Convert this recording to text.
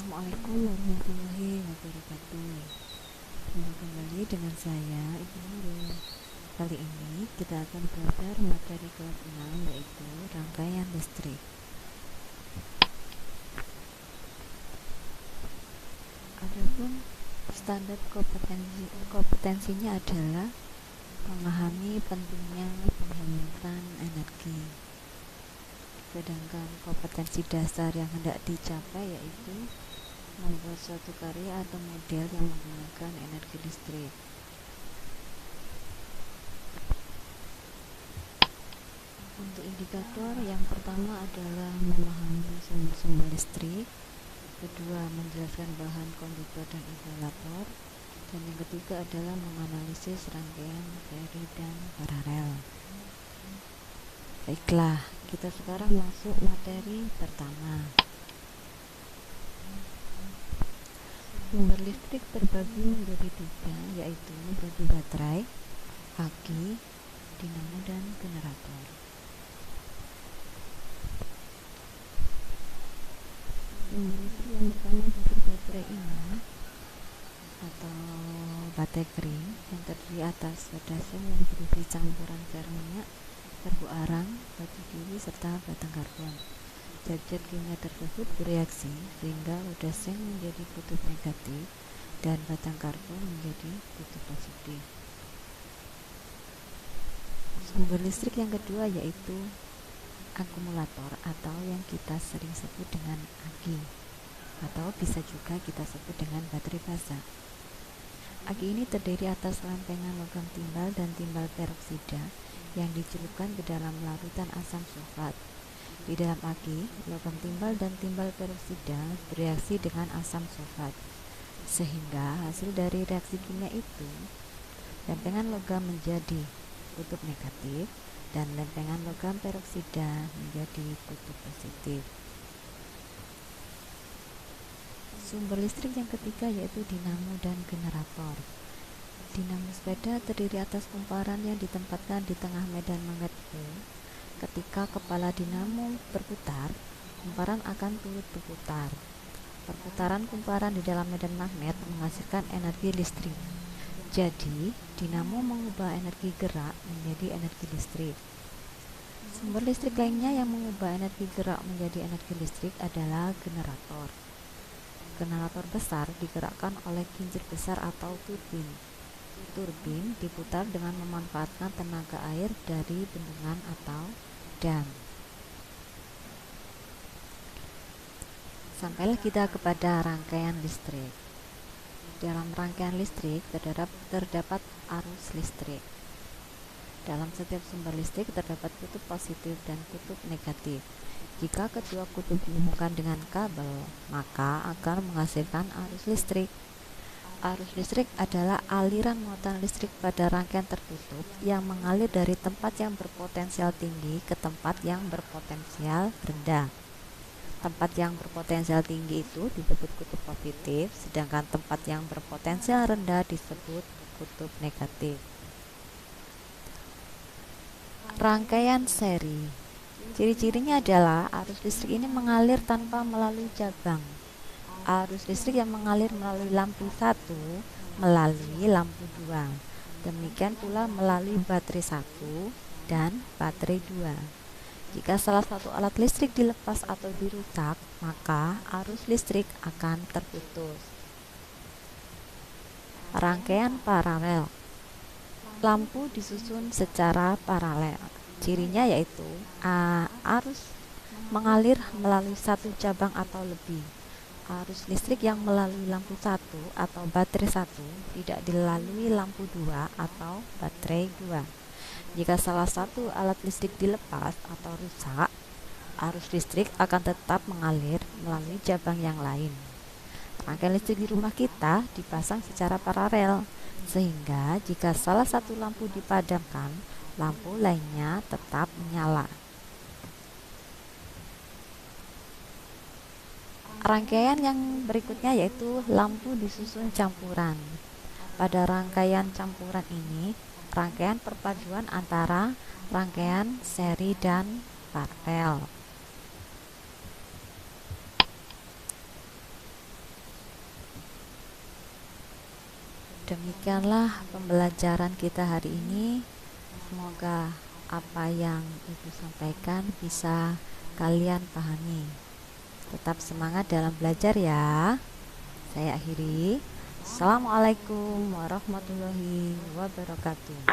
Assalamualaikum warahmatullahi wabarakatuh. Jumpa kembali dengan saya Ibu Nurul. Kali ini kita akan belajar materi kelas 6, yaitu rangkaian listrik. Adapun standar kompetensinya adalah memahami pentingnya penghematan energi. Sedangkan kompetensi dasar yang hendak dicapai yaitu membuat suatu karya atau model yang menggunakan energi listrik. Untuk indikator, yang pertama adalah memahami sumber-sumber listrik, kedua menjelaskan bahan konduktor dan izolator, dan yang ketiga adalah menganalisis rangkaian seri dan paralel. Baiklah, kita sekarang masuk materi pertama. Sumber listrik terbagi menjadi tiga, yaitu batu baterai, aki, dinamo, dan generator. Sumber listrik yang pertama batu baterai ini atau baterai kering yang terdiri atas wadah seng yang berisi campuran cair minyak, serbu arang, batu kiwi, serta batang karbon. Zat-zat kimia tersebut bereaksi sehingga wadah seng menjadi kutub negatif dan batang karbon menjadi kutub positif. Sumber listrik yang kedua yaitu akumulator atau yang kita sering sebut dengan aki, atau bisa juga kita sebut dengan baterai fasa. Aki ini terdiri atas lempengan logam timbal dan timbal peroksida yang dicelupkan ke dalam larutan asam sulfat. Di dalam aki, logam timbal dan timbal peroksida bereaksi dengan asam sulfat, sehingga hasil dari reaksi kimia itu, lempengan logam menjadi kutub negatif dan lempengan logam peroksida menjadi kutub positif. Sumber listrik yang ketiga yaitu dinamo dan generator. Dinamo sepeda terdiri atas kumparan yang ditempatkan di tengah medan magnet pol. Ketika kepala dinamo berputar, kumparan akan turut berputar. Perputaran kumparan di dalam medan magnet menghasilkan energi listrik. Jadi, dinamo mengubah energi gerak menjadi energi listrik. Sumber listrik lainnya yang mengubah energi gerak menjadi energi listrik adalah generator. Generator besar digerakkan oleh kincir besar atau turbin. Turbin diputar dengan memanfaatkan tenaga air dari bendungan atau dam. Sampailah kita kepada rangkaian listrik. Dalam rangkaian listrik terdapat arus listrik. Dalam setiap sumber listrik terdapat kutub positif dan kutub negatif. Jika kedua kutub dihubungkan dengan kabel, maka akan menghasilkan arus listrik. Arus listrik adalah aliran muatan listrik pada rangkaian tertutup yang mengalir dari tempat yang berpotensial tinggi ke tempat yang berpotensial rendah. Tempat yang berpotensial tinggi itu disebut kutub positif, sedangkan tempat yang berpotensial rendah disebut kutub negatif. Rangkaian seri. Ciri-cirinya adalah arus listrik ini mengalir tanpa melalui cabang. Arus listrik yang mengalir melalui lampu 1 melalui lampu 2. Demikian pula melalui baterai 1 dan baterai 2. Jika salah satu alat listrik dilepas atau dirusak, maka arus listrik akan terputus. Rangkaian paralel. Lampu disusun secara paralel. Cirinya yaitu arus mengalir melalui satu cabang atau lebih. Arus listrik yang melalui lampu 1 atau baterai 1 tidak dilalui lampu 2 atau baterai 2. Jika salah satu alat listrik dilepas atau rusak, arus listrik akan tetap mengalir melalui cabang yang lain. Rangkaian listrik di rumah kita dipasang secara paralel, sehingga jika salah satu lampu dipadamkan, lampu lainnya tetap menyala. Rangkaian yang berikutnya yaitu lampu disusun campuran. Pada rangkaian campuran ini, rangkaian perpaduan antara rangkaian seri dan paralel. Demikianlah pembelajaran kita hari ini. Semoga apa yang Ibu sampaikan bisa kalian pahami. Tetap semangat dalam belajar ya. Saya akhiri. Assalamualaikum warahmatullahi wabarakatuh.